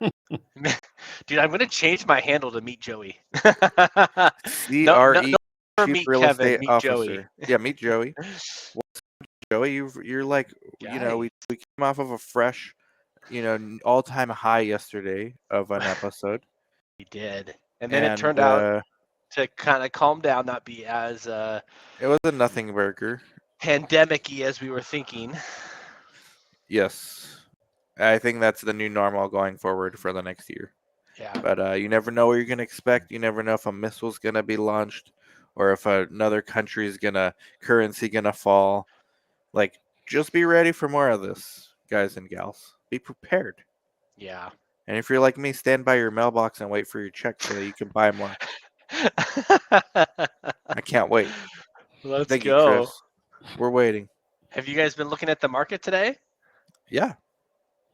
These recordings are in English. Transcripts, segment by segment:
Dude, I'm gonna change my handle to Meet Joey. No, no, CRE, no, or Chief Meet Real Kevin. Estate Meet Joey. Officer. Yeah, meet Joey. Joey, you're like, Guy, we came off of a fresh, all-time high yesterday of an episode, he did, and then it and turned out to kind of calm down, not be as it was a nothing burger. pandemic-y as we were thinking. Yes, I think that's the new normal going forward for the next year. Yeah. But you never know what you're gonna expect. You never know if a missile's gonna be launched, or if another country's currency gonna fall. Like, just be ready for more of this, guys and gals. Be prepared. Yeah. And if you're like me, stand by your mailbox and wait for your check so that you can buy more. I can't wait. Let's Thank you, go. Chris. We're waiting. Have you guys been looking at the market today? Yeah.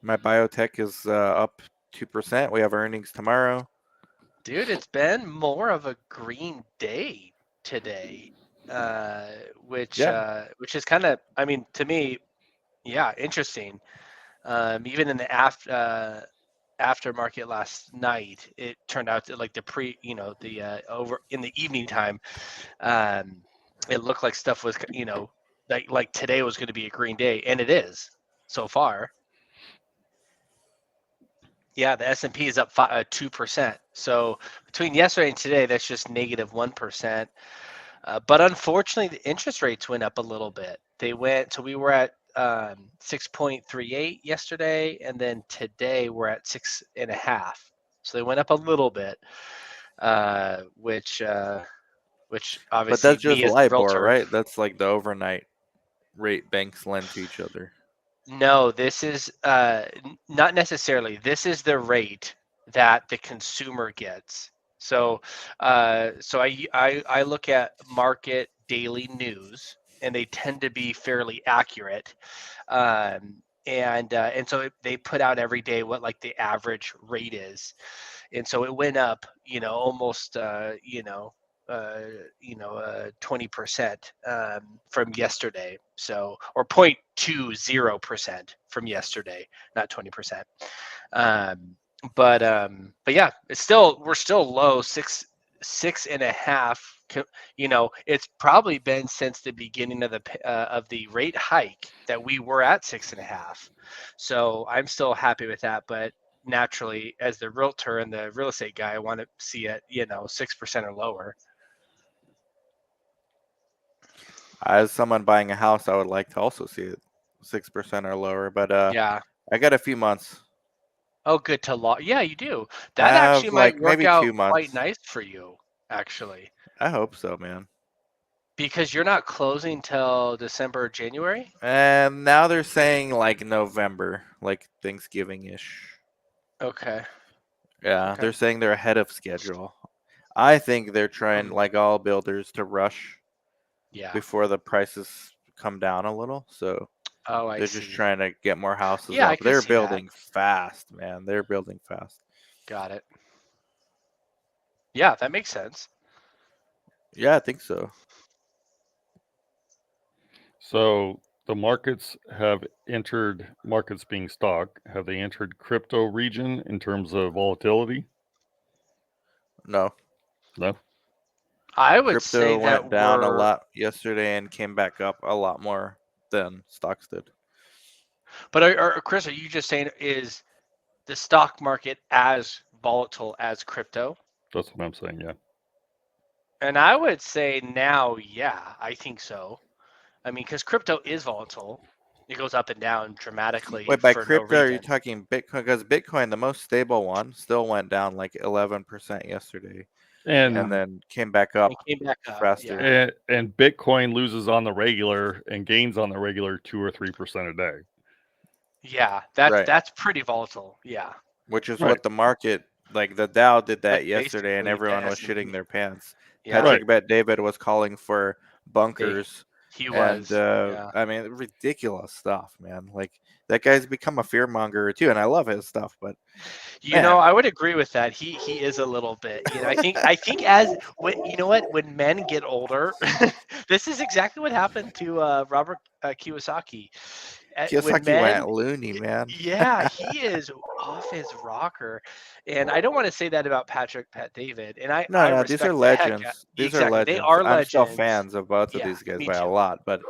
My biotech is up 2%. We have earnings tomorrow. Dude, it's been more of a green day today, uh, Yeah. which is kind of, I mean, to me, yeah, interesting. Even in the aftermarket last night, it turned out to like the over in the evening time, um, it looked like stuff was, like today was going to be a green day, and it is so far. Yeah, the S&P is up 2%. So between yesterday and today, that's just negative 1%. But unfortunately, the interest rates went up a little bit. So we were at 6.38 yesterday, and then today we're at 6.5. So they went up a little bit, which But obviously that's just me as the LIBOR, realtor. right? That's like the overnight rate banks lend to each other. No, this is not necessarily. This is the rate that the consumer gets. So I look at market daily news, and they tend to be fairly accurate. And so they put out every day what like the average rate is, and so it went up, almost, 20% from yesterday. So, or 0.20% from yesterday, not 20%. Um, but yeah, we're still low, 6.5. It's probably been since the beginning of the rate hike that we were at 6.5. So I'm still happy with that, but naturally, as the realtor and the real estate guy, I want to see it, 6% or lower. As someone buying a house, I would like to also see it 6% or lower. But Yeah. I got a few months. Oh, good to law. Yeah, you do. I That have actually might like work maybe out 2 months. quite nice for you, actually, I hope so, man. because you're not closing till December or January. And now they're saying like November, like Thanksgiving ish. Okay. Yeah, Okay. they're saying they're ahead of schedule. I think they're trying, Um, like all builders, to rush yeah. before the prices come down a little. So Oh, I they're just see. trying to get more houses Yeah, I up. could They're see that. building fast, man. They're building fast. Got it. Yeah, that makes sense. Yeah, I think so. So the markets being stock, have they entered crypto region in terms of volatility? No. No. I would say Crypto went that down a we're, lot yesterday and came back up a lot more than stocks did. but Chris, are you just saying is the stock market as volatile as crypto? That's what I'm saying. Yeah. And I would say now, yeah, I think so. I mean, because crypto is volatile. It goes up and down dramatically Wait, by for no crypto, are you reason. talking Bitcoin? Because Bitcoin, the most stable one, still went down like 11% yesterday Yeah. and And then came back up It came back up. faster. Yeah. and Bitcoin loses on the regular and gains on the regular 2 or 3% a day. Yeah. Right. That's pretty volatile. Yeah. Which is Right. what the market, like the Dow did That's that yesterday and basically the everyone was shitting S&P. their pants. Yeah. Right. Patrick Bet David was calling for They bunkers he and was. Yeah. I mean, ridiculous stuff, man. Like that guy's become a fear monger too, and I love his stuff, but man, I would agree with that. He is a little bit. I think as when when men get older, this is exactly what happened to Robert Kiyosaki. when Kiyosaki men, went loony, man. yeah, he is off his rocker, and I don't want to say that about Patrick Pat David, and I No, these are respect the heck out. legends. These are Exactly, they legends. are I'm still legends. fans of both of Yeah, these guys me by a too. lot, but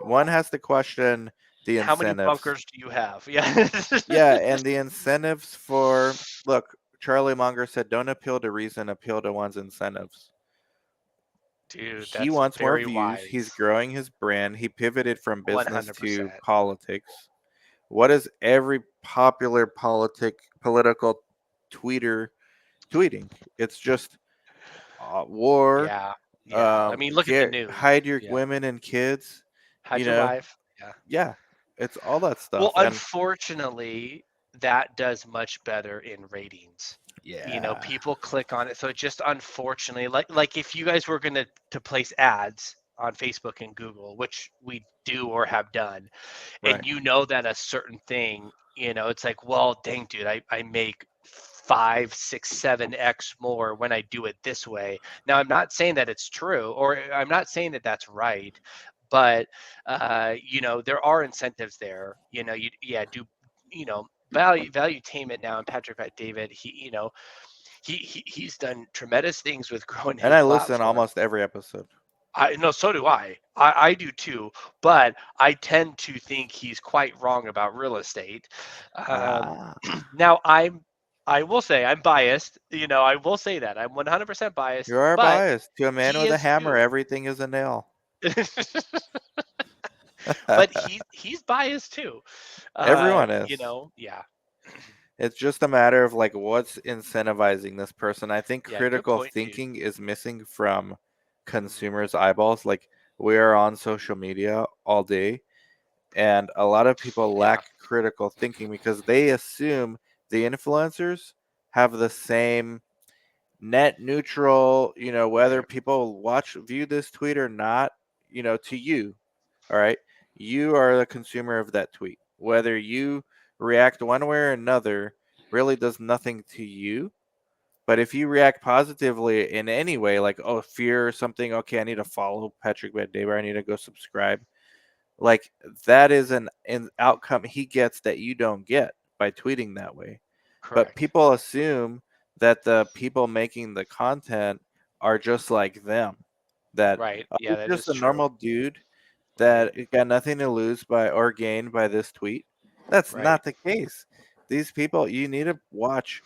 one has to question the How many incentives. bunkers do you have? Yeah. Yeah, and the incentives for look, Charlie Munger said, "Don't appeal to reason, appeal to one's incentives." Dude, He that's wants more very views. He's wise. growing his brand. He pivoted from business to 100%. politics. What is every popular political tweeter tweeting? It's just war. Yeah. Yeah. I mean, look at the news. Hide your Yeah. women and kids. How'd You your know, wife? Yeah. yeah, it's all that Well, stuff. And unfortunately, that does much better in ratings. yeah, People click on it. So it just unfortunately, like if you guys were gonna to place ads on Facebook and Google, which we do or have done, right. and that a certain thing, it's like, well, dang, dude, I make 5, 6, 7x more when I do it this way. Now, I'm not saying that it's true, or I'm not saying that that's right, but there are incentives there. Do value tainment now. And Patrick Bet David, he's done tremendous things with growing And his I listen platform. almost every episode. I no, so do I. I do too, but I tend to think he's quite wrong about real estate. Ah, Now I will say I'm biased. I will say that I'm 100% biased, you are but biased. To a man he with a is hammer, too. everything is a nail. But he's biased too. Everyone is. Yeah. It's just a matter of like what's incentivizing this person. I think Yeah, good critical point, dude. thinking is missing from consumers' eyeballs. Like we are on social media all day, and a lot of people Yeah, lack critical thinking because they assume the influencers have the same net neutral, whether right. people view this tweet or not, to you. All right. You are the consumer of that tweet. Whether you react one way or another really does nothing to you. But if you react positively in any way, like, oh, fear or something, okay, I need to follow Patrick Bet-David, I need to go subscribe. Like, that is an outcome he gets that you don't get by tweeting that way. But Correct. people assume that the people making the content are just like them. That Right. oh, Yeah, he's that just is a true. normal dude Right. that got nothing to lose by or gain by this tweet. That's Right. not the case. These people, you need to watch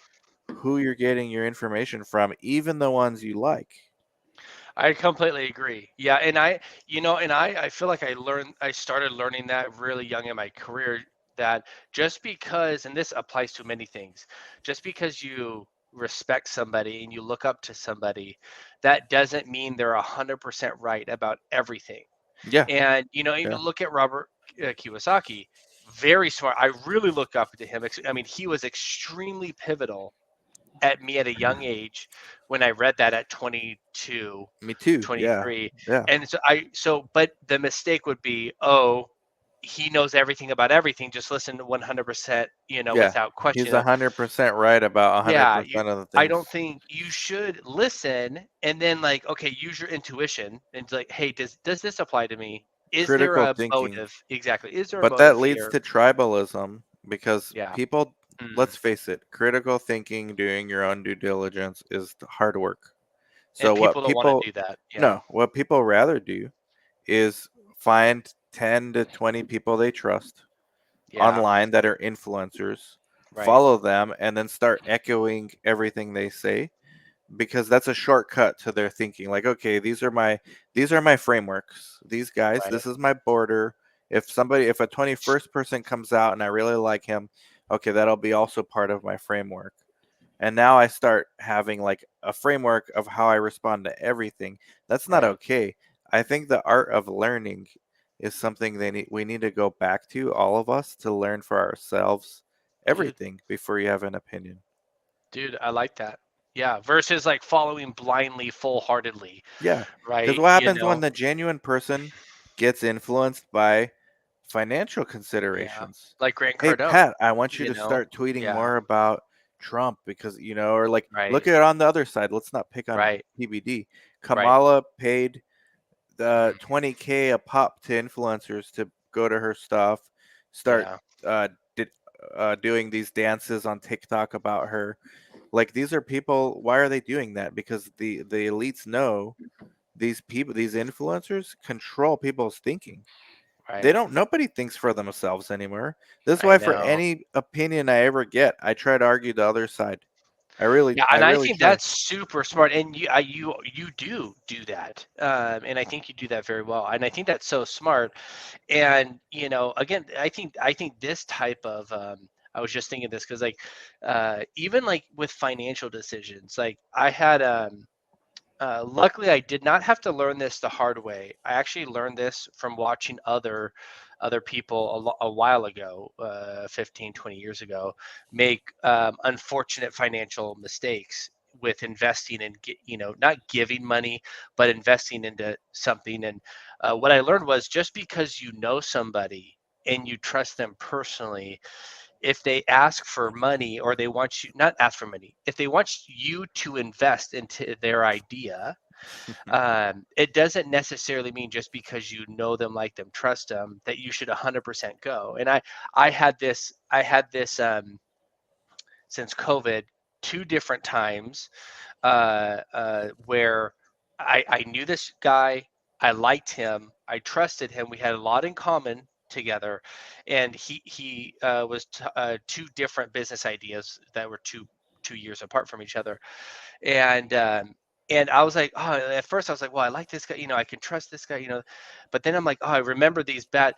who you're getting your information from, even the ones you like. I completely agree. Yeah, and I feel like I started learning that really young in my career, that just because, and this applies to many things, just because you respect somebody and you look up to somebody, that doesn't mean they're 100% right about everything. Yeah, And even yeah, look at Robert Kiyosaki, very smart. I really look up to him. I mean, he was extremely pivotal at me at a young age when I read that at 22, me too. Yeah, 23. yeah, And but the mistake would be, oh, he knows everything about everything. Just listen to 100%, yeah. without He's question. 100% right about Yeah, 100% of the I things. don't think you should listen and then like, okay, use your intuition and like, hey, does this apply to me? Is there Critical a thinking. motive? Exactly. Is there a But that motive leads here? to tribalism because Yeah. people, Mm. let's face it, critical thinking, doing your own due diligence is hard work. So And people don't want to do that. Yeah. no, what people rather do is find 10 to 20 people they trust Yeah. online that are influencers, Right. follow them, and then start echoing everything they say because that's a shortcut to their thinking. Like, okay, these are my frameworks. These guys, Right. this is my border. If a 21st person comes out and I really like him, okay, that'll be also part of my framework. And now I start having like a framework of how I respond to everything. That's not Right. okay. I think the art of learning is something we need to go back to, all of us, to learn for ourselves Dude. everything before you have an opinion. Dude, I like that. Yeah, versus like following blindly, full-heartedly, Yeah. Because right? what happens when the genuine person gets influenced by financial Yeah, considerations? like Grant Hey, Cardone, Pat, I want you you to know? start tweeting Yeah, more about Trump because, or like, look right, at it on the other side. Let's not pick on right, PBD. right. Kamala paid the Mm, 20K a pop to influencers to go to her stuff, start Yeah. doing these dances on TikTok about her. Like, these are people. Why are they doing that? Because the elites know these people, these influencers, control people's thinking. They Right. don't. Nobody thinks for themselves anymore. This is I why, for know. any opinion I ever get, I try to argue the other side. I Yeah, and I really think try. that's super smart, and you do that, and I think you do that very well, and I think that's so smart. And again, I think this type of I was just thinking this because like even like with financial decisions, like I had luckily, I did not have to learn this the hard way. I actually learned this from watching other people a while ago, 15, 20 years ago, make unfortunate financial mistakes with investing and not giving money, but investing into something. And what I learned was just because you know somebody and you trust them personally, if they ask for money or they want you not ask for money, if they want you to invest into their idea, it doesn't necessarily mean just because you know them, like them, trust them, that you should 100% go. And I had this since COVID, two different times where I knew this guy, I liked him, I trusted him, we had a lot in common together, and he was two different business ideas that were two years apart from each other, and I was like, oh, at first I was like, well, I like this guy, I can trust this guy, but then I'm like, oh, I remember these bad.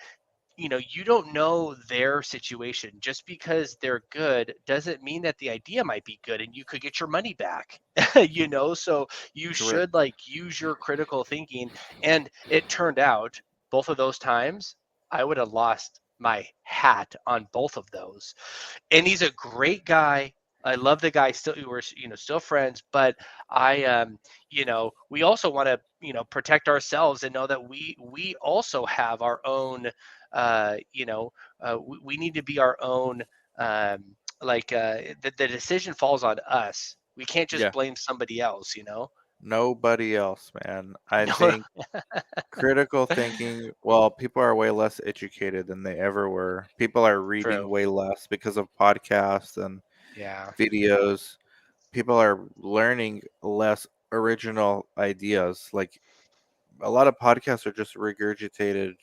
You don't know their situation. Just because they're good doesn't mean that the idea might be good and you could get your money back. So you Correct. should like use your critical thinking. And it turned out both of those times I would have lost my hat on both of those. And he's a great guy. I love the guy. Still, we're still friends, but we also want to protect ourselves and know that we also have our own we need to be our own the decision falls on us. We can't just Yeah. blame somebody else. Nobody else, man. I No. think critical thinking. Well, people are way less educated than they ever were. People are reading True. way less because of podcasts and Yeah. videos. People are learning less original ideas. Like, a lot of podcasts are just regurgitated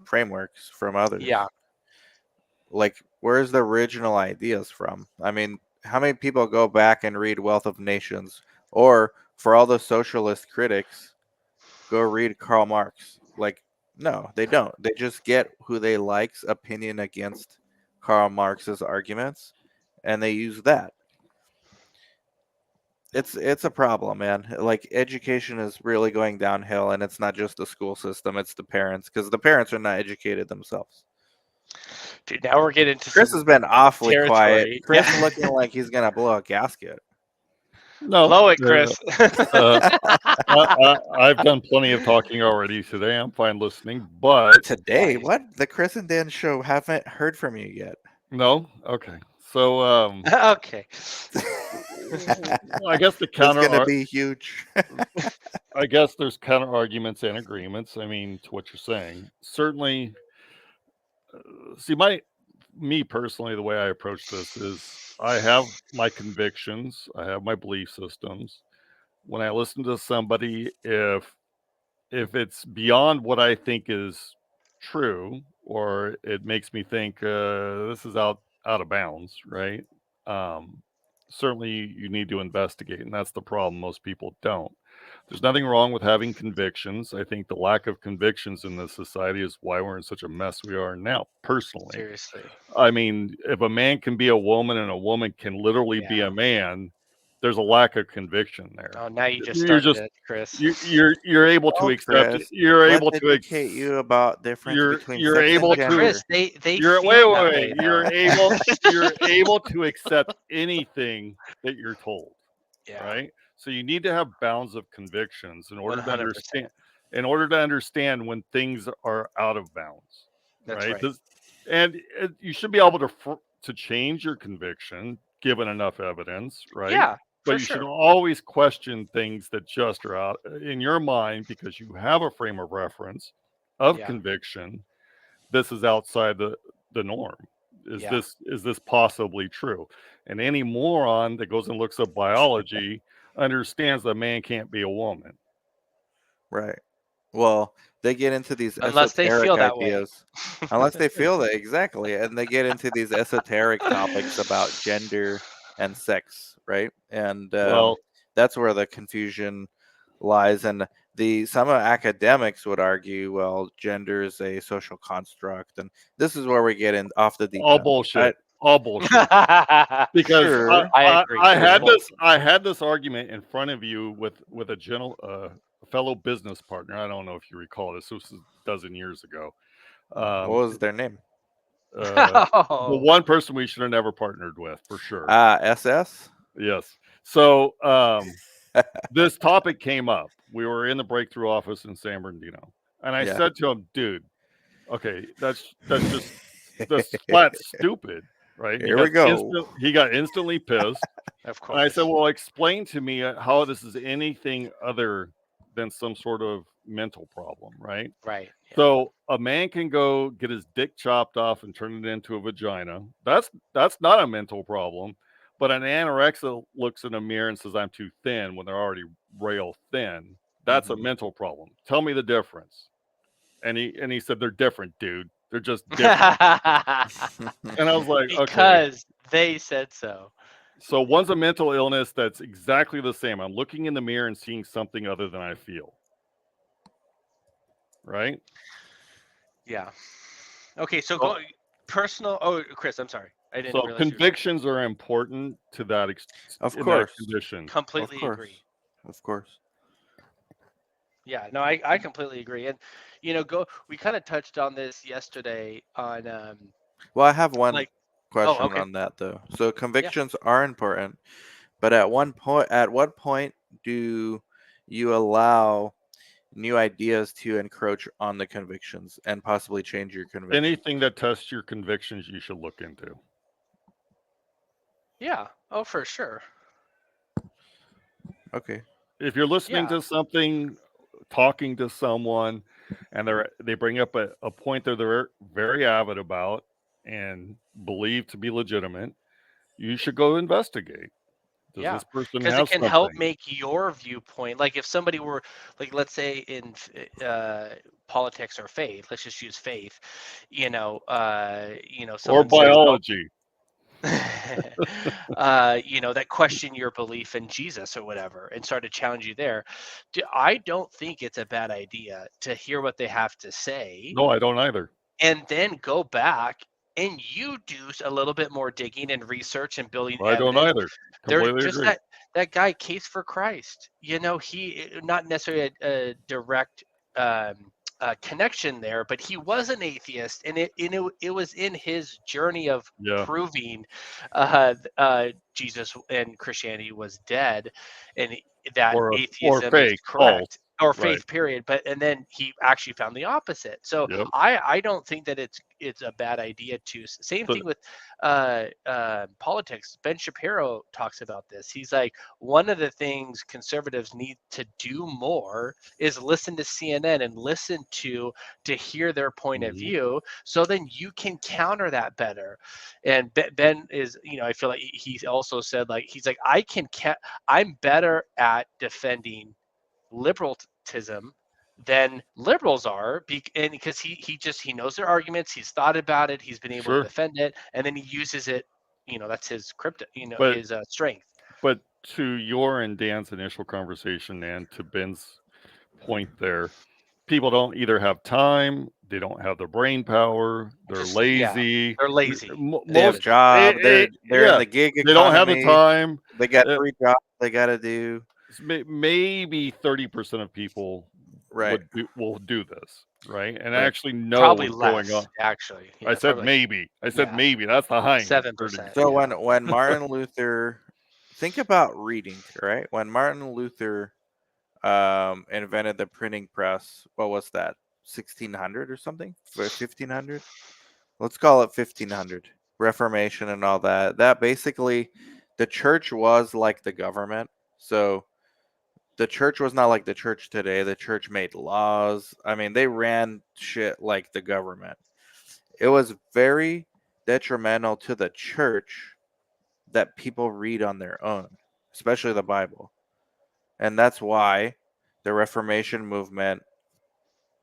frameworks from others. Yeah. Like, where's the original ideas from? I mean, how many people go back and read Wealth of Nations? Or, for all the socialist critics, go read Karl Marx. Like, no, they don't. They just get who they like's opinion against Karl Marx's arguments, and they use that. It's a problem, man. Like, education is really going downhill, and it's not just the school system, it's the parents, because the parents are not educated themselves. Dude, now we're getting into Chris some has been awfully quiet. territory. Chris Yeah. looking like he's gonna blow a gasket. No, Blow it, Chris. I've done plenty of talking already today. I'm fine listening, but Today, Nice. what? The Chris and Dan show haven't heard from you yet. no. Okay, so Okay. I guess the It's counter. gonna be huge. I guess there's counter arguments and agreements. I mean, to what you're saying. Certainly, see, me personally, the way I approach this is I have my convictions, I have my belief systems. When I listen to somebody, if it's beyond what I think is true, or it makes me think this is out of bounds, right? Um, Certainly, you need to investigate, and that's the problem. Most people don't. There's nothing wrong with having convictions. I think the lack of convictions in this society is why we're in such a mess we are now. Personally, Seriously. I mean, if a man can be a woman and a woman can literally be Yeah. a man, there's a lack of conviction there. Oh, now you just You're started just it, Chris. you're able to Oh, accept Chris, it. You're let's able to educate you about difference between you're sex and able But to gender. Chris, they you're feel that wait. way You're though. able to accept anything that you're told, Yeah. right? So you need to have bounds of convictions in order to 100%. understand when things are out of bounds, That's right? right. And you should be able to change your conviction given enough evidence, right? Yeah, But for you should sure. always question things that just are out in your mind because you have a frame of reference of Yeah. conviction this is outside the norm. Yeah. Is this possibly true? And any moron that goes and looks up biology understands that man can't be a woman. Right. Well, they get into these Unless they esoteric feel that way. ideas. Unless they feel that, exactly. And they get into these esoteric topics about gender and sex, right? And Well, that's where the confusion lies. And some academics would argue, well, gender is a social construct, and this is where we get in off the deep all end. bullshit. All bullshit. Because Sure. I agree. I had this argument in front of you with a fellow business partner. I don't know if you recall this. This was a dozen years ago. What was their name? The Oh. one person we should have never partnered with, for sure. SS? Yes. So this topic came up. We were in the breakthrough office in San Bernardino, and I Yeah. said to him, "Dude, okay, that's flat stupid, right?" Here we go. He got instantly pissed. Of And I course. said, "Well, explain to me how this is anything other than some sort of mental problem, right?" Right. Yeah. So a man can go get his dick chopped off and turn it into a vagina. That's not a mental problem. But an anorexic looks in a mirror and says, "I'm too thin," when they're already rail thin. That's a mental problem. Tell me the difference. And he said, "They're different, dude. They're just different." And I was like, okay. Because they said so. So one's a mental illness that's exactly the same. I'm looking in the mirror and seeing something other than I feel. Right? Yeah. Okay, so go personal. Oh, Chris, I'm sorry. I didn't So realize. convictions are important to that Of in that course. condition. Completely Of course. agree. Of course. Yeah, no, I completely agree. And we kind of touched on this yesterday on Well, I have one like question okay. on that though. So convictions are important, but at what point do you allow new ideas to encroach on the convictions and possibly change your conviction? Anything that tests your convictions, you should look into. Yeah. Oh, for sure. Okay. If you're listening Yeah. to something, talking to someone, and they bring up a point that they're very avid about and believe to be legitimate, you should go investigate. Does Yeah, this person because have it can something? help make your viewpoint. Like if somebody were, like, let's say in politics or faith, let's just use faith. Or Someone says, biology. that question your belief in Jesus or whatever, and start to challenge you there. I don't think it's a bad idea to hear what they have to say, No, I don't either. and then go back and you do a little bit more digging and research and building I don't evidence. either. They're Completely just agree. that guy, Case for Christ. He not necessarily a direct connection there, but he was an atheist, and it was in his journey of proving Jesus and Christianity was dead, and that atheism is correct. Or faith, period. And then he actually found the opposite. So I don't think that it's a bad idea to. Same thing with politics. Ben Shapiro talks about this. He's like, one of the things conservatives need to do more is listen to CNN and listen to hear their point of view, so then you can counter that better. And Ben is, I feel like he also said, like, he's like, I'm better at defending liberalism than liberals are, and because he knows their arguments, he's thought about it, he's been able to defend it, and then he uses it. That's his his strength. But to your and Dan's initial conversation, and to Ben's point there, people don't either have time, they don't have the brain power, they're lazy. They're lazy. They have a job. They're in the gig economy. They don't have the time. They got 3 jobs they got to do. Maybe 30% of people will do this, right? And actually know probably what's less, going on. Actually, I said maybe. maybe. That's the high 7%. So when Martin Luther, think about reading, right? When Martin Luther invented the printing press, what was that? 1600 or something? 1500? Let's call it 1500. Reformation and all that. That basically, the church was like the government. So the church was not like the church today. The church made laws. I mean, they ran shit like the government. it was very detrimental to the church that people read on their own, especially the Bible. And that's why the Reformation movement,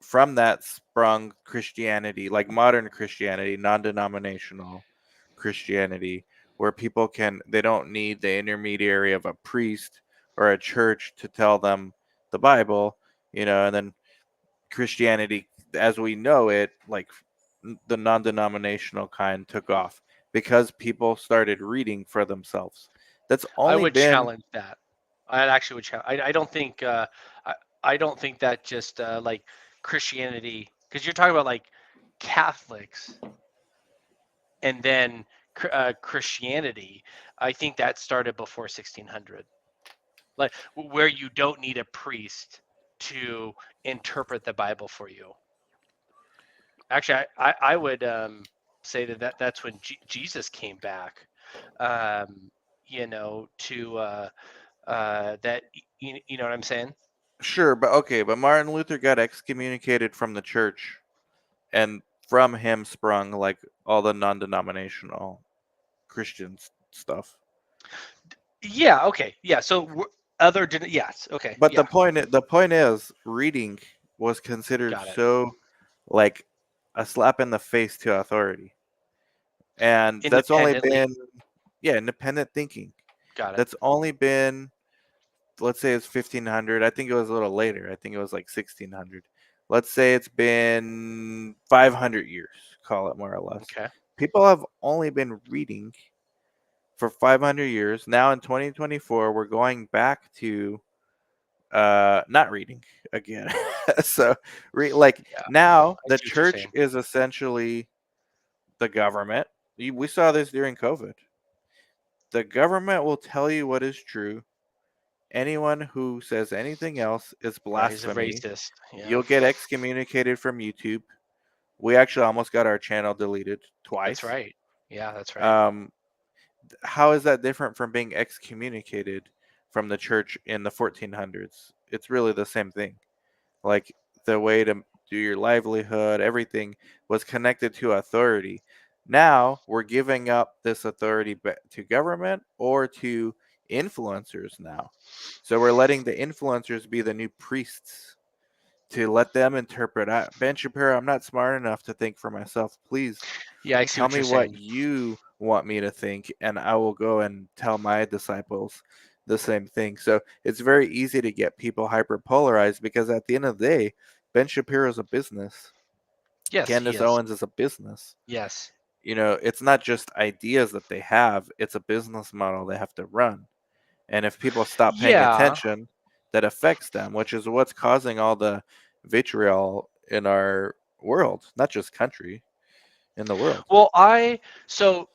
from that sprung Christianity, like modern Christianity, non-denominational Christianity, where people they don't need the intermediary of a priest or a church to tell them the Bible, and then Christianity as we know it, like the non-denominational kind, took off because people started reading for themselves. That's I only would been challenge that. I actually would challenge. I don't think I don't think that just like Christianity, because you're talking about like Catholics and then Christianity. I think that started before 1600, like where you don't need a priest to interpret the Bible for you. Actually, I would say that's when Jesus came back. You know, to that you know what I'm saying? sure, but okay, but Martin Luther got excommunicated from the church, and from him sprung like all the non-denominational Christian stuff. Yeah. Okay. Yeah. So other yes. Okay. But Yeah. the point is, reading was considered Got it. so like a slap in the face to authority, and that's only Independently. been independent thinking. Got it. That's only been, let's say it's 1500. I think it was a little later. I think it was like 1600. Let's say it's been 500 years, call it more or less. Okay. People have only been reading for 500 years. Now in 2024, we're going back to not reading again. So Yeah. now I the see what you're church saying. is essentially the government. We saw this during COVID. The government will tell you what is true. Anyone who says anything else is Yeah. He's a blasphemy. racist. Yeah. You'll get excommunicated from YouTube. We actually almost got our channel deleted That's twice. right. Yeah. That's right. Um, how is that different from being excommunicated from the church in the 1400s? It's really the same thing. Like the way to do your livelihood, everything was connected to authority. Now we're giving up this authority to government or to influencers now. So we're letting the influencers be the new priests to let them interpret. Ben Shapiro, I'm not smart enough to think for myself. Please Yeah. I see tell what me you're what saying. you want me to think, and I will go and tell my disciples the same thing. So it's very easy to get people hyper polarized because at the end of the day, Ben Shapiro is a business. Yes, he Candace is. Owens is a business. Yes. It's not just ideas that they have, it's a business model they have to run. And if people stop paying Yeah. attention, that affects them, which is what's causing all the vitriol in our world, not just country, in the world. Well, so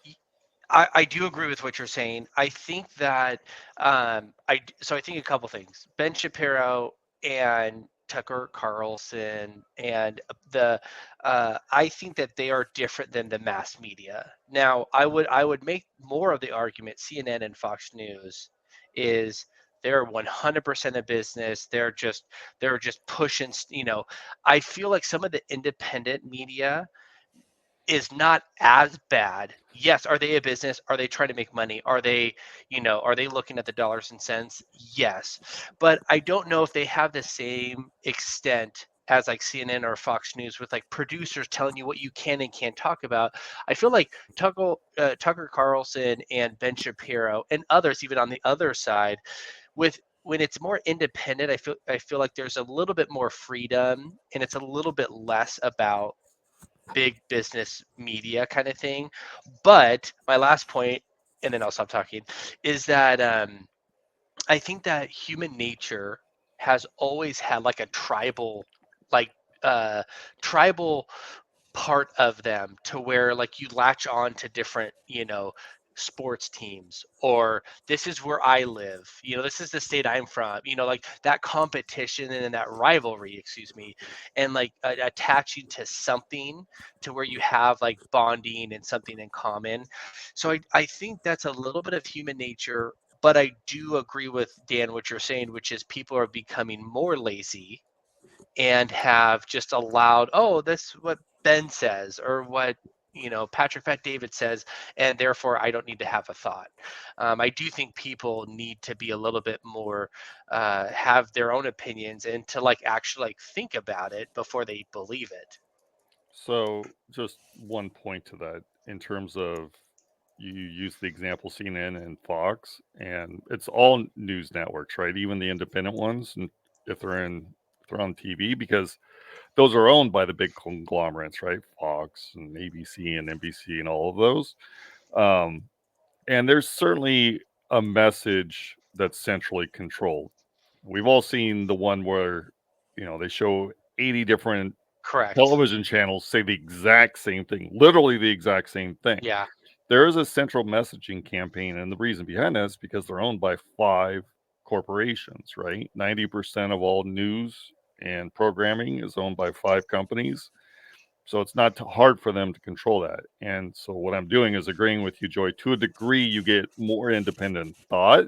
I do agree with what you're saying. I think that I think a couple things. Ben Shapiro and Tucker Carlson and I think that they are different than the mass media. Now, I would make more of the argument CNN and Fox News is they're 100% a business. They're just pushing, I feel like some of the independent media is not as bad. Yes, are they a business? Are they trying to make money? Are they looking at the dollars and cents? Yes. But I don't know if they have the same extent as like CNN or Fox News with like producers telling you what you can and can't talk about. I feel like Tucker Carlson and Ben Shapiro and others, even on the other side, with when it's more independent, I feel like there's a little bit more freedom and it's a little bit less about big business media kind of thing. But my last point, and then I'll stop talking, is that I think that human nature has always had like a like uh, tribal part of them to where like you latch on to different sports teams, or this is where I live, this is the state I'm from, like that competition and then that rivalry, excuse me, and like attaching to something to where you have like bonding and something in common. So I think that's a little bit of human nature, but I do agree with Dan what you're saying, which is people are becoming more lazy and have just allowed, oh, that's what Ben says or what Patrick Bet-David says, and therefore I don't need to have a thought. I do think people need to be a little bit more have their own opinions and to actually think about it before they believe it. So, just one point to that in terms of you use the example CNN and Fox, and it's all news networks, right? Even the independent ones, and if they're on TV, because those are owned by the big conglomerates, right? Fox and ABC and NBC and all of those. And there's certainly a message that's centrally controlled. We've all seen the one where, they show 80 different Correct. television channels say the exact same thing, literally the exact same thing. Yeah. There is a central messaging campaign, and the reason behind that is because they're owned by 5 corporations, right? 90% of all news and programming is owned by 5 companies. So it's not hard for them to control that. And so what I'm doing is agreeing with you, Joy. To a degree, you get more independent thought,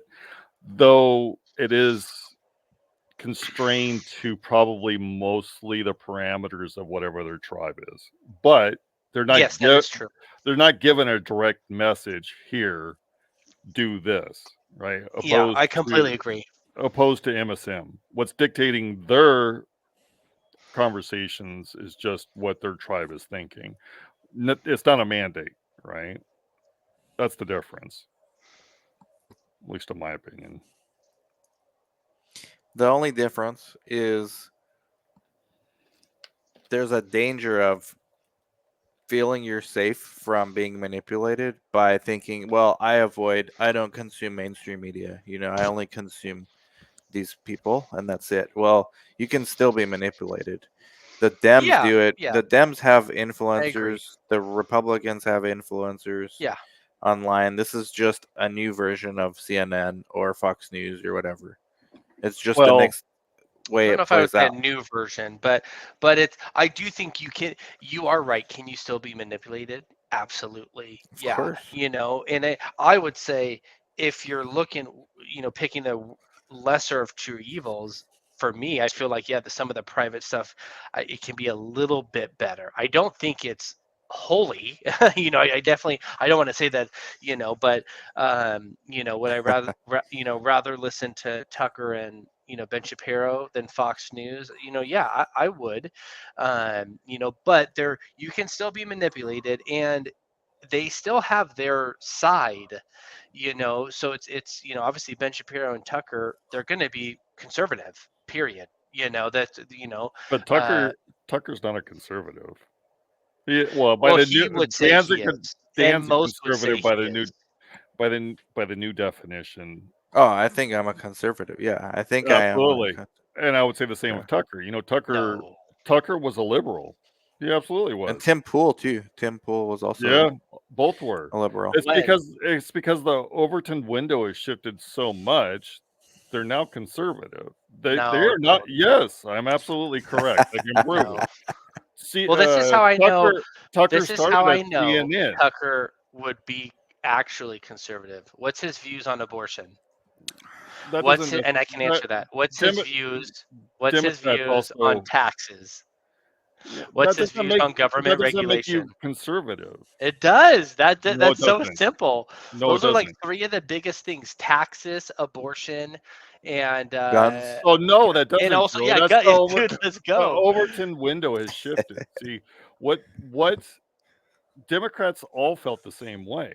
though it is constrained to probably mostly the parameters of whatever their tribe is. But they're not Yes, that is true. they're not given a direct message here, do this, right? Yeah, I completely agree. Opposed to MSM. What's dictating their conversations is just what their tribe is thinking. It's not a mandate, right? That's the difference, at least in my opinion. The only difference is there's a danger of feeling you're safe from being manipulated by thinking, well, I don't consume mainstream media. I only consume these people and that's it. Well, you can still be manipulated. The Dems do it. Yeah. The Dems have influencers. The Republicans have influencers online. This is just a new version of CNN or Fox News or whatever. It's just the next way I don't it know if I would plays say out. a new version, but I do think you are right. Can you still be manipulated? Absolutely. Of course. And I would say if you're looking, picking the lesser of two evils, for me, I feel like, some of the private stuff, it can be a little bit better. I don't think it's holy. I definitely, I don't want to say that, but would I rather listen to Tucker and Ben Shapiro than Fox News? I would. But you can still be manipulated, and they still have their side. So it's obviously Ben Shapiro and Tucker, they're going to be conservative. Period. But Tucker's not a conservative. Yeah, he would say he is. Dan's And most would say conservative by he the new definition. Oh, I think I'm a conservative. Yeah, I think absolutely. I am. And I would say the same of Tucker. Tucker was a liberal. He absolutely was. And Tim Pool too. Tim Pool was also both were a liberal. It's because the Overton window has shifted so much. They're now conservative. They are not. Yes, I'm absolutely correct. I can prove it. See, this is how I know. This is how I know CNN. Tucker would be actually conservative. What's his views on abortion? And I can answer that. What's his views? What's his views on taxes? What's his views on government regulation? Make you conservative. It does. That's so simple. Those are three of the biggest things: taxes, abortion, and guns. Oh no, that doesn't. And also, dude, let's go. The Overton window has shifted. See, what Democrats all felt the same way.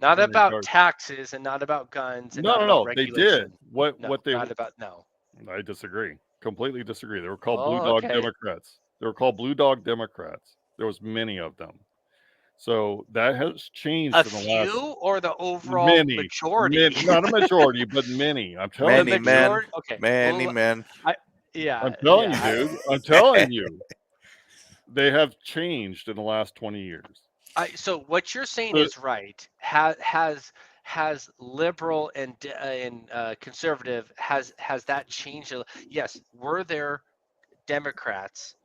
Not about taxes and not about guns. And no, they did. No. I disagree. Completely disagree. They were called Blue Dog Democrats. They were called Blue Dog Democrats. There was many of them. So that has changed in the last. Few or the overall majority? Not a majority, but many. I'm telling you. Many men. I'm telling you, dude. I'm telling you. They have changed in the last 20 years. So what you're saying is right. Has liberal and conservative has that changed? Yes. Were there Democrats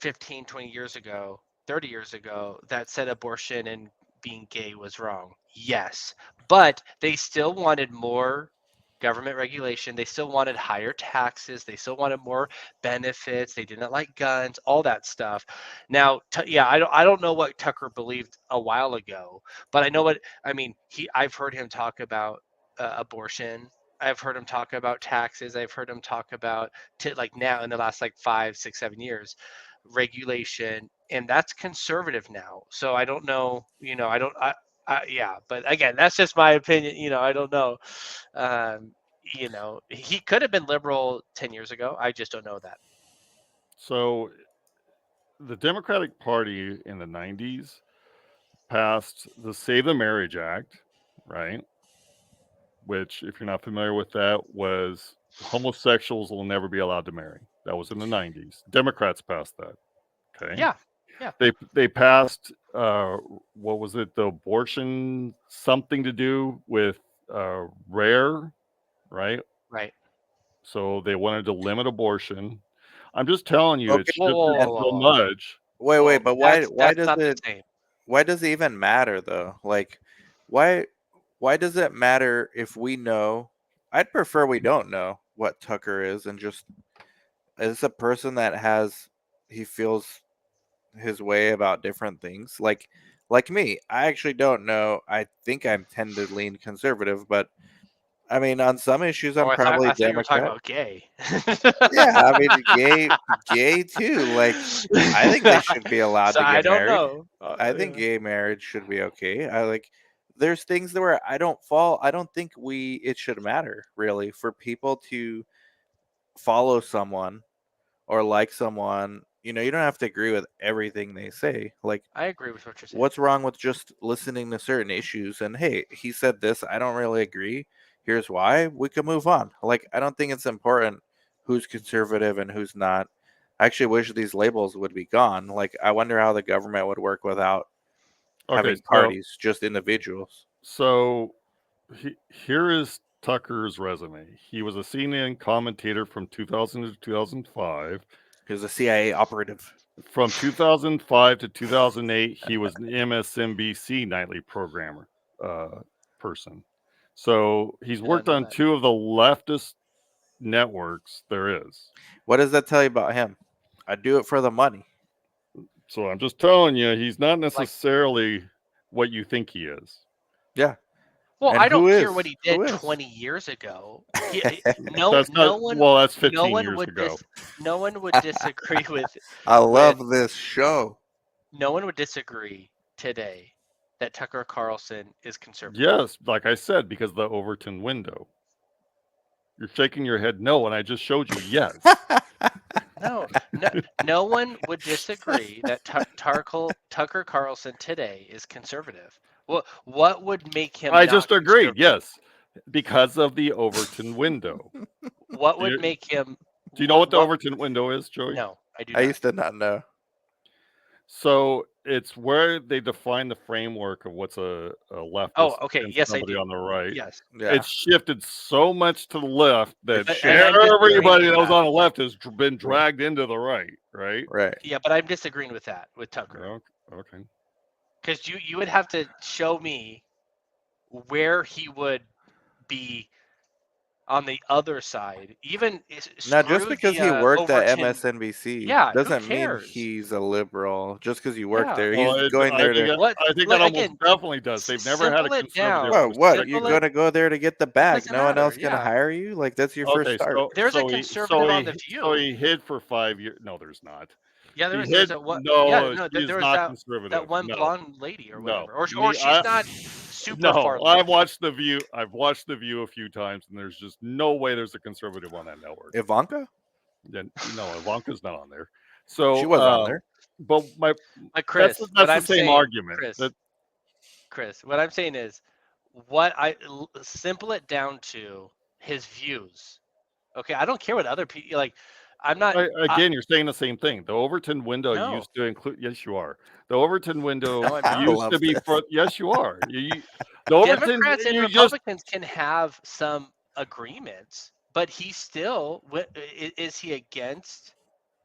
15, 20 years ago, 30 years ago that said abortion and being gay was wrong? Yes, but they still wanted more government regulation. They still wanted higher taxes. They still wanted more benefits. They didn't like guns, all that stuff. Now, I don't know what Tucker believed a while ago, but I know what I mean. I've heard him talk about abortion. I've heard him talk about taxes. I've heard him talk about like now in the last like 5, 6, 7 years, regulation, and that's conservative now. So I don't know. Yeah, but again, that's just my opinion. I don't know. Um, he could have been liberal 10 years ago. I just don't know that. So the Democratic Party in the 90s passed the Save the Marriage Act, right? Which, if you're not familiar with that, was homosexuals will never be allowed to marry. That was in the 90s. Democrats passed that. Okay. Yeah. They passed what was it? The abortion something to do with rare, right? Right. So they wanted to limit abortion. I'm just telling you, Okay. it's Whoa, shifted whoa, so whoa. much. Wait, but why That's does not the it same. why does it even matter though? Like why does it matter if we know? I'd prefer we don't know what Tucker is and just is a person that he feels his way about different things. Like me, I actually don't know. I think I tend to lean conservative, but I mean on some issues I'm I probably thought you were talking Democrat. about gay. Yeah, I mean gay too. Like I think they should be allowed So to I get don't married. know. I think gay marriage should be okay. There's things where I don't think it should matter really for people to follow someone or like someone. You don't have to agree with everything they say. Like I agree with what you're saying. what's wrong with just listening to certain issues and hey, he said this, I don't really agree. Here's why. We can move on. Like I don't think it's important who's conservative and who's not. I actually wish these labels would be gone. Like I wonder how the government would work without Okay, having parties, just individuals. so here is Tucker's resume. He was a CNN commentator from 2000 to 2005. He was a CIA operative. From 2005 to 2008, he was an MSNBC nightly programmer person. So he's Did not worked know on that. 2 of the leftist networks there is. What does that tell you about him? I do it for the money. So I'm just telling you, he's not necessarily what you think he is. Yeah. Well, And I don't who care is? what he Who did is? 20 years ago. That's No not one. well. That's No 15 one years would ago. no one would disagree with. I love this show. No one would disagree today that Tucker Carlson is conservative. Yes, like I said, because the Overton window. You're shaking your head no, and I just showed you yes. No one would disagree that Tucker Carlson today is conservative. What would make him? I not just agreed. conservative? Yes, because of the Overton window. What would make him? Do you know what the Overton window is, Joey? No, I do I not. used to not know. So it's where they define the framework of what's a leftist. Oh, okay. and Yes, I somebody do. on the right. Yes. Yeah. It's shifted so much to the left that And I'm disagreeing everybody with that was that. on the left has been dragged into the right, right? Right. Yeah, but I'm disagreeing with that with Tucker. Okay. Because you would have to show me where he would be on the other side. Even Now, just screw because the, he worked at Overton- MSNBC Yeah, who doesn't mean cares? he's a liberal. Just because you work Yeah. there, Well, he's going there to. I think that almost definitely does. They've never had a simple it down. conservative. What? Simple You're it- gonna go there to get the bag? doesn't No one matter, else gonna yeah. hire you? Like that's your first start. There's a conservative on The View. So he hid for 5 years. No, there's not. Yeah, there He was. There's hid. a what? No, yeah, no, he's there was not conservative. that one No. blonde lady or No. whatever, or Me- she's I- not super No, far. I've left. watched The View. I've watched The View a few times, and there's just no way there's a conservative on that network. Ivanka? No, Ivanka's not on there. So She was on there. But Like Chris, that's what the I'm same saying, argument. Chris, what I'm saying is, simple it down to his views. Okay, I don't care what other people like. I'm not. Again, you're saying the same thing. The Overton window No. used to include. Yes, you are. The Overton window No, I'm not. used love to be this. for. Yes, you are. The Overton. Democrats and you just Republicans can have some agreements, but he still is he against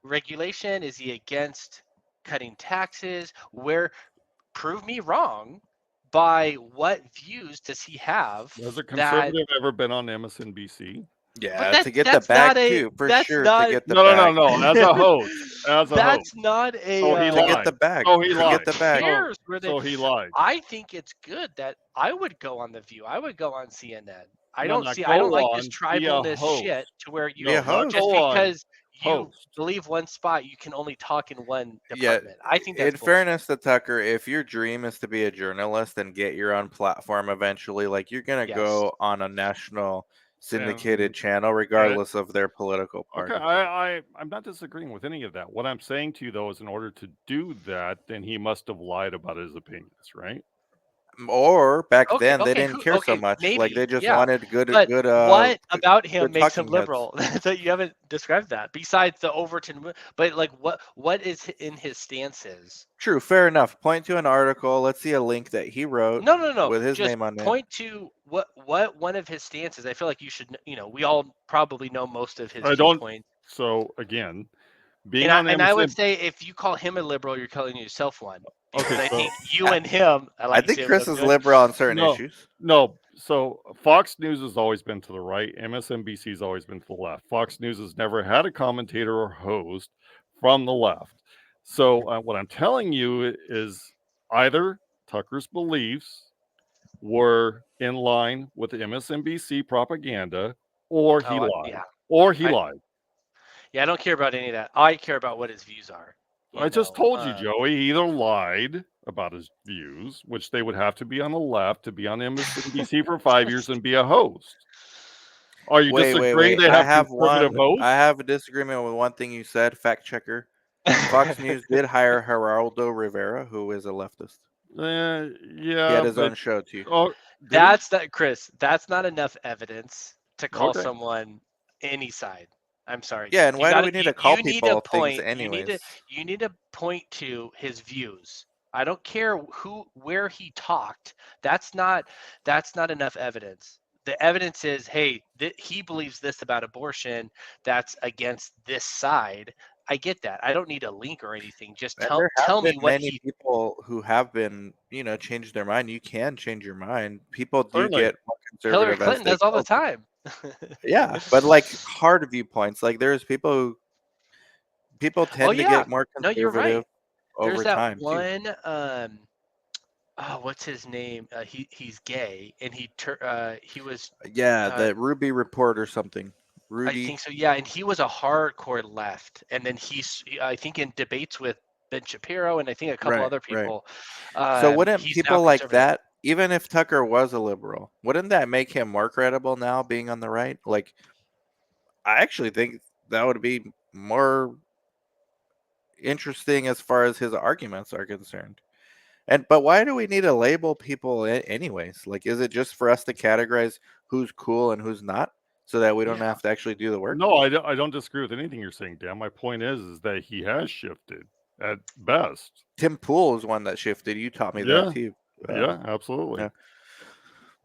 regulation? Is he against cutting taxes? Prove me wrong, by what views does he have Has a that conservative ever been on MSNBC? Yeah, that to get the that's bag not a too, for that's sure. not To get the No, bag. As a host, as a host. that's not a So he To get lied. the bag. So he To lied. get the bag. cares where they So he lied. I think it's good that I would go on The View. I would go on CNN. I No, don't not see. go I don't like this on, be a tribalness host. shit to where you Be a No, not host. just go on, because you host. believe one spot, you can only talk in one Yeah, department. I think in that's bullshit. fairness to Tucker, if your dream is to be a journalist and get your own platform eventually, like you're gonna Yes. go on a national syndicated And channel regardless of their political party. okay, I'm not disagreeing with any of that. What I'm saying to you though is, in order to do that, then he must have lied about his opinions, right? Or back Okay, then they okay, didn't care so much. Like maybe, they just yeah. wanted good But what about him good makes him talking heads. liberal? That you haven't described that besides the Overton. But like, what is in his stances? True, fair enough. Point to an article. Let's see a link that he wrote No. with his Just name on it. point to what one of his stances. I feel like you should. We all probably know most of his I don't. viewpoints. So again, being And on I would MSN. say if you call him a liberal, you're calling yourself one. Because Okay, I so think you and him. I think Chris is liberal on certain No. issues. No, so Fox News has always been to the right. MSNBC has always been to the left. Fox News has never had a commentator or host from the left. So what I'm telling you is either Tucker's beliefs were in line with the MSNBC propaganda, or he lied. Yeah. Or he lied. Yeah, I don't care about any of that. I care about what his views are. I just told you, Joey, he either lied about his views, which they would have to be on the left to be on MSNBC for 5 years and be a host. Are you disagreeing? They have conservative hosts? I have a disagreement with one thing you said. Fact checker. Fox News did hire Geraldo Rivera, who is a leftist. Yeah, He had his own show too. Oh, that's not Chris. That's not enough evidence to call Okay. someone any side. I'm sorry. Yeah, and You why do gotta- we need you- to call you need people to point, things anyways? You need to point to his views. I don't care where he talked. That's not enough evidence. The evidence is, hey, he believes this about abortion. That's against this side. I get that. I don't need a link or anything. Just And tell there have me been what many he. people who have been, changed their mind. You can change your mind. People do Certainly. get more Hillary conservative as Clinton they does all go. the time. Yeah, but like hard viewpoints, like there's people tend to get more No, you're conservative right. over There's that time too. one. What's his name? He's gay, and he was. Yeah, the Ruby Report or something. Rudy. I think so. Yeah, and he was a hardcore left, and then I think in debates with Ben Shapiro and I think a couple Right, other right. people. So wouldn't he's people now like conservative. that, even if Tucker was a liberal, wouldn't that make him more credible now being on the right? Like, I actually think that would be more interesting as far as his arguments are concerned. But why do we need to label people anyways? Like, is it just for us to categorize who's cool and who's not, so that we don't have to actually do the work? No, I don't disagree with anything you're saying, Dan. My point is that he has shifted at best. Tim Pool is one that shifted. You taught me that too. Yeah, absolutely.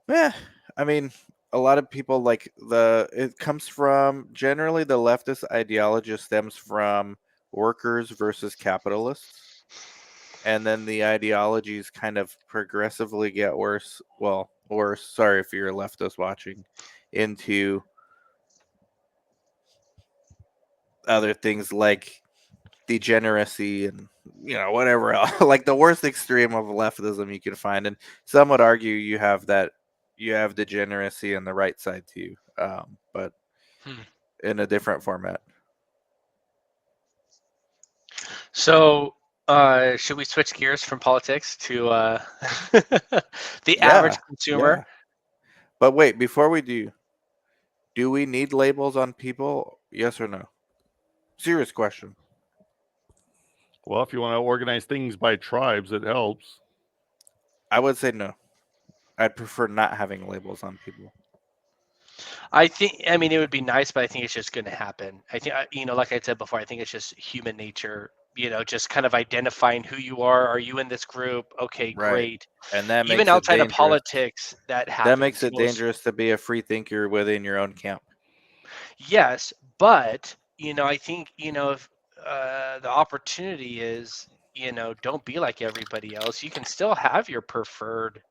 Yeah, I mean, a lot of people it comes from generally the leftist ideology stems from workers versus capitalists. And then the ideologies kind of progressively get worse. Well, worse. Sorry if you're a leftist watching, into other things like degeneracy and whatever else. Like the worst extreme of leftism you can find. And some would argue you have degeneracy on the right side too, but in a different format. So. Should we switch gears from politics to the average consumer? Yeah. But wait, before we do we need labels on people? Yes or no? Serious question. Well, if you want to organize things by tribes, it helps. I would say no. I'd prefer not having labels on people. I mean, it would be nice, but I think it's just going to happen. I think, like I said before, I think it's just human nature. Just kind of identifying who you are. Are you in this group? Okay, right. Great. And that even outside of politics, that happens. That makes it dangerous to be a free thinker within your own camp. Yes, but I think if the opportunity is don't be like everybody else. You can still have your preferred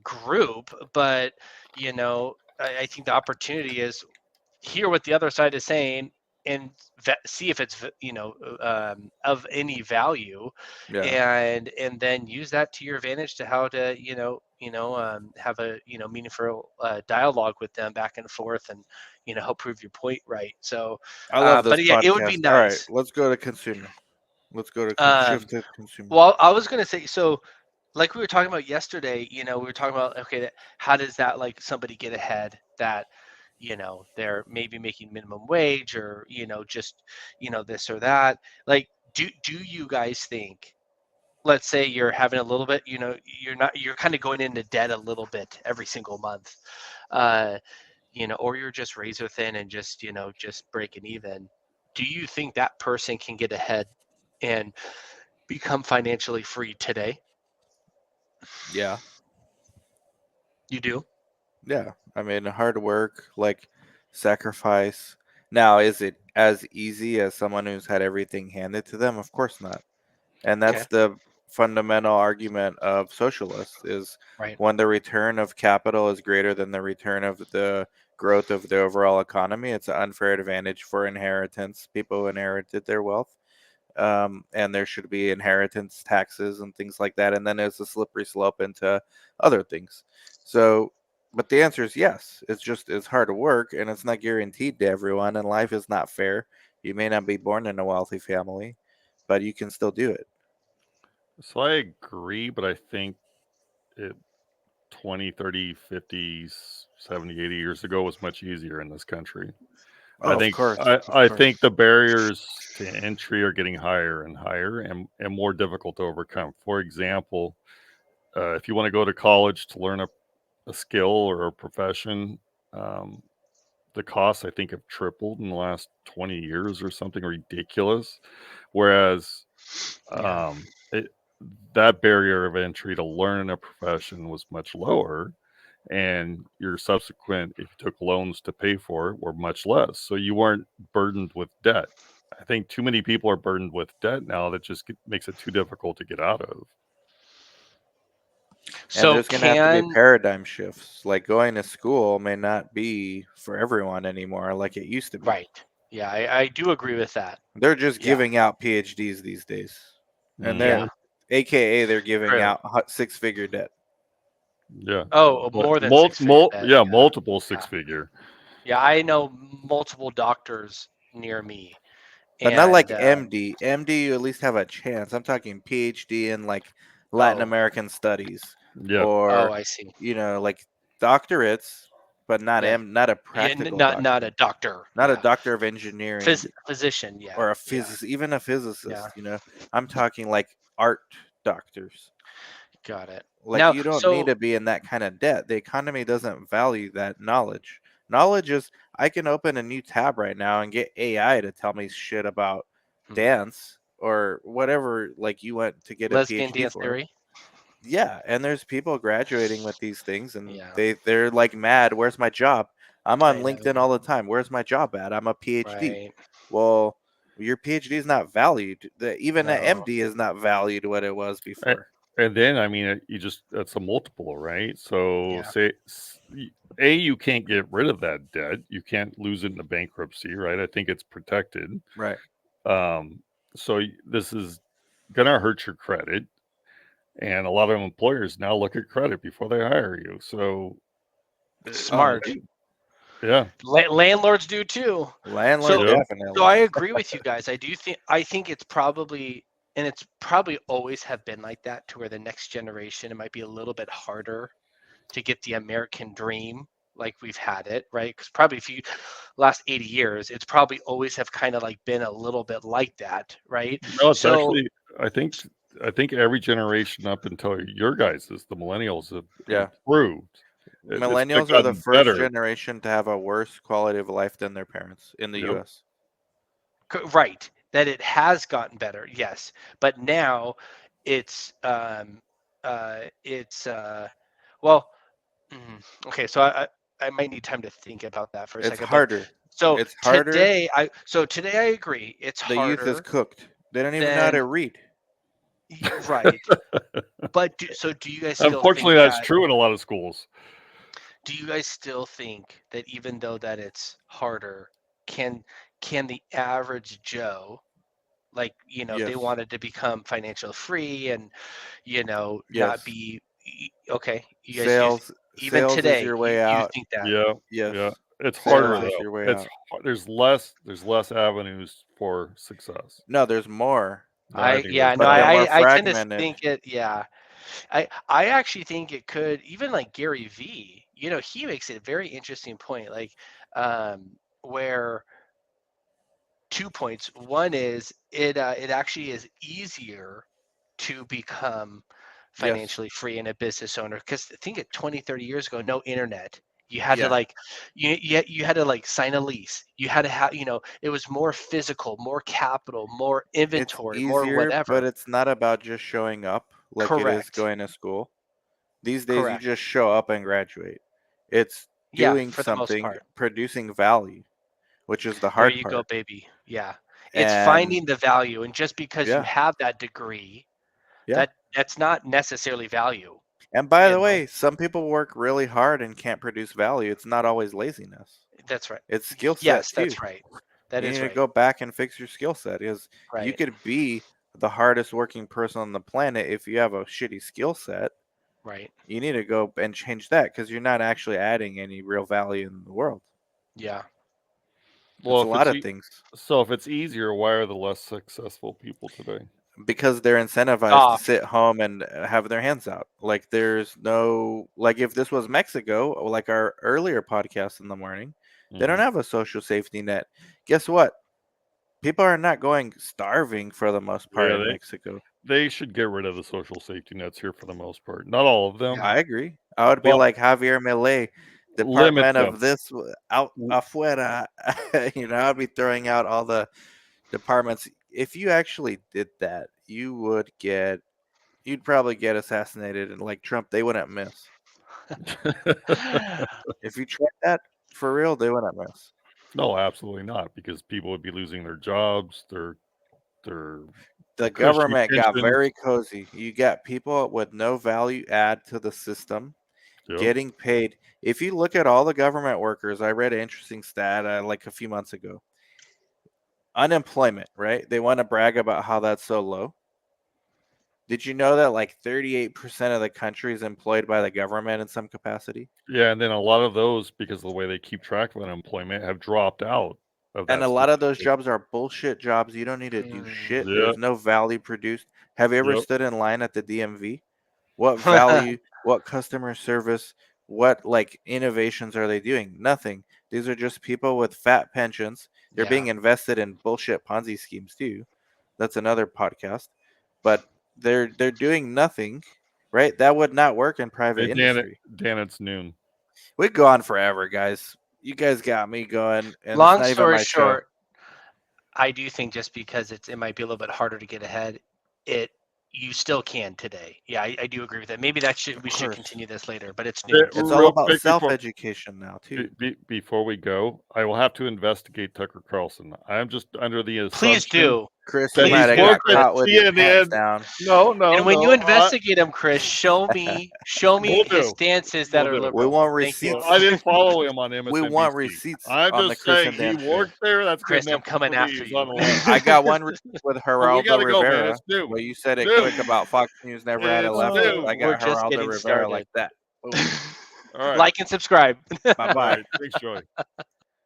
group. But I think the opportunity is hear what the other side is saying and see if it's of any value, Yeah. and then use that to your advantage to how to have a meaningful dialogue with them back and forth, and help prove your point right. So I love this but yeah, it would be podcast. All right, nice. let's go to consumer. Let's go to um shift to consumer. well, I was going to say, so like we were talking about yesterday, we were talking about, okay, how does that, like, somebody get ahead that they're maybe making minimum wage, or just this or that. Like, do you guys think, let's say you're having a little bit, you're kind of going into debt a little bit every single month, uh or you're just razor thin and just breaking even, do you think that person can get ahead and become financially free today? Yeah. You do? Yeah. I mean, hard work, like sacrifice. Now, is it as easy as someone who's had everything handed to them? Of course not. And Okay. that's the fundamental argument of socialists is Right. when the return of capital is greater than the return of the growth of the overall economy, it's an unfair advantage for inheritance, people who inherited their wealth. And there should be inheritance taxes and things like that. And then there's a slippery slope into other things. So, but the answer is yes. It's hard work and it's not guaranteed to everyone. And life is not fair. You may not be born in a wealthy family, but you can still do it. So I agree, but I think it 20, 30, 50, 70, 80 years ago was much easier in this country. Oh, I of think course. I think the barriers to entry are getting higher and higher and more difficult to overcome. For example, if you want to go to college to learn a skill or a profession, the costs I think have tripled in the last 20 years or something ridiculous. Whereas Yeah. that barrier of entry to learn a profession was much lower, and your subsequent, if you took loans to pay for it, were much less. So you weren't burdened with debt. I think too many people are burdened with debt now that just makes it too difficult to get out of. And So there's going to have to be can paradigm shifts. Like going to school may not be for everyone anymore like it used to be. Right. Yeah, I do agree with that. They're just Yeah. giving out PhDs these days. And Yeah. they're AKA they're giving True. out six-figure debt. Yeah. Oh, more than six-figure debt. Yeah, multiple six-figure. Yeah, I know multiple doctors near me. But not like And MD. MD, you at least have a chance. I'm talking PhD in like Latin Oh. American studies, Yeah. Oh, or I see. like doctorates, but not Yeah. not a Yeah, practical not doctor, a doctor. not a Yeah. doctor of engineering Physician. Yeah. or a Yeah. physicist, even a physicist. Yeah. I'm talking like art doctors. Got it. Like Now, you don't need so to be in that kind of debt. The economy doesn't value that knowledge. Knowledge is I can open a new tab right now and get AI to tell me shit about dance or whatever, like you went to get a lesbian PhD dance for. theory. Yeah, and there's people graduating with these things and Yeah. they're like mad, where's my job? I'm I on know. LinkedIn all the time. Where's my job at? I'm a PhD. Right. Well, your PhD is not valued. Even an No. MD is not valued what it was before. And then, I mean, that's a multiple, right? So Yeah. you can't get rid of that debt. You can't lose it in a bankruptcy, right? I think it's protected. Right. So this is going to hurt your credit. And a lot of employers now look at credit before they hire you. So Smart. Yeah. Landlords do too. Landlord So, definitely. so I agree with you guys. I think it's probably, and it's probably always have been like that, to where the next generation, it might be a little bit harder to get the American dream like we've had it, right? Because probably if you last 80 years, it's probably always have kind of like been a little bit like that, right? No, it's So actually, I think every generation up until your guys' the millennials have improved. It's Millennials are the gotten first better. generation to have a worse quality of life than their parents in the Yep. U.S. right, that it has gotten better, yes, but now it's well, okay, so I might need time to think about that for a It's second. harder. So It's harder. today I agree. It's The harder. youth is cooked. They don't even know how to read. Right. But do you guys still Unfortunately, think that's that, true in a lot of schools. do you guys still think that even though that it's harder, can the average Joe, like, they Yes. wanted to become financially free and, not Yes. be okay, you guys Sales even sales is today, your you way out. think that? Yeah, Yes. yeah. It's Sales harder is though. your way It's out. there's less avenues for success. No, there's more, I think there's but they're more. more I tend to fragmented. think it, yeah. I actually think it could, even like Gary V, he makes a very interesting point, like, where 2 points. One is it actually is easier to become Yes. financially free and a business owner, because think it 20, 30 years ago, no internet. You had to Yeah. like you had to like sign a lease. You had to have, it was more physical, more capital, more It's inventory, more easier, but whatever. it's not about just showing up like it is Correct. going to school. These days you Correct. just show up and graduate. It's Yeah, doing for the most something, part. producing value, which is the There hard you go, part. baby. Yeah. It's And finding the value, and just because you yeah, have that degree, yeah. that's not necessarily value, And by you the know. way, some people work really hard and can't produce value. It's not always laziness. That's right. It's skill set Yes, too. that's right. That You is need to right. go back and fix your skill set because you Right. could be the hardest working person on the planet if you have a shitty skill set. Right. You need to go and change that because you're not actually adding any real value in the world. Yeah. It's a lot of things so if it's easier, why are the less successful people today? because they're incentivized to sit home and have their hands out. Like there's no, like if this was Mexico, like our earlier podcast in the morning, they don't Mhm. have a social safety net. Guess what? People are not going starving for the most part Yeah, in Mexico. they should get rid of the social safety nets here for the most part. Not all of them. Yeah. I agree. I would be Well, like Javier Milei, limit Department them. of this out afuera. I'd be throwing out all the departments. If you actually did that, you'd probably get assassinated, and like Trump, they wouldn't miss. If you tried that for real, they wouldn't miss. No, absolutely not, because people would be losing their jobs, their The cushy government got pensions. very cozy. You got people with no value add to the system Yep. getting paid. If you look at all the government workers, I read an interesting stat like a few months ago. Unemployment, right? They want to brag about how that's so low. Did you know that like 38% of the country is employed by the government in some capacity? Yeah, and then a lot of those, because of the way they keep track of unemployment, have dropped out of that. And a lot of those statistic. jobs are bullshit jobs. You don't need to do shit. Yeah. There's no value produced. Have you ever Yep. stood in line at the DMV? What value, what customer service, what like innovations are they doing? Nothing. These are just people with fat pensions. They're being invested in bullshit Ponzi schemes too. That's another podcast. But they're doing nothing, right? That would not work in private Hey, industry. Dan, it's noon. We go on forever, guys. You guys got me going, and Long it's not even story my short, show. I do think just because it might be a little bit harder to get ahead, you still can today. Yeah, I do agree with that. Maybe we should continue this later, but it's new. It's all about self-education now too. Before we go, I will have to investigate Tucker Carlson. I'm just under the assumption. Please do. Chris, that you might have got caught with your pants down. No. And when you investigate him, Chris, show me his stances that are liberal. We want receipts. I didn't follow him on MSNBC. We want receipts. I'm on just the Chris saying and Dan he worked there. That's Chris, good I'm coming after you. I got one receipt with Geraldo Rivera. It's new. Well, you said it quick about Fox News never had a left. I got Geraldo Rivera like that. All right. Like and subscribe. Bye-bye. Thanks, Joey.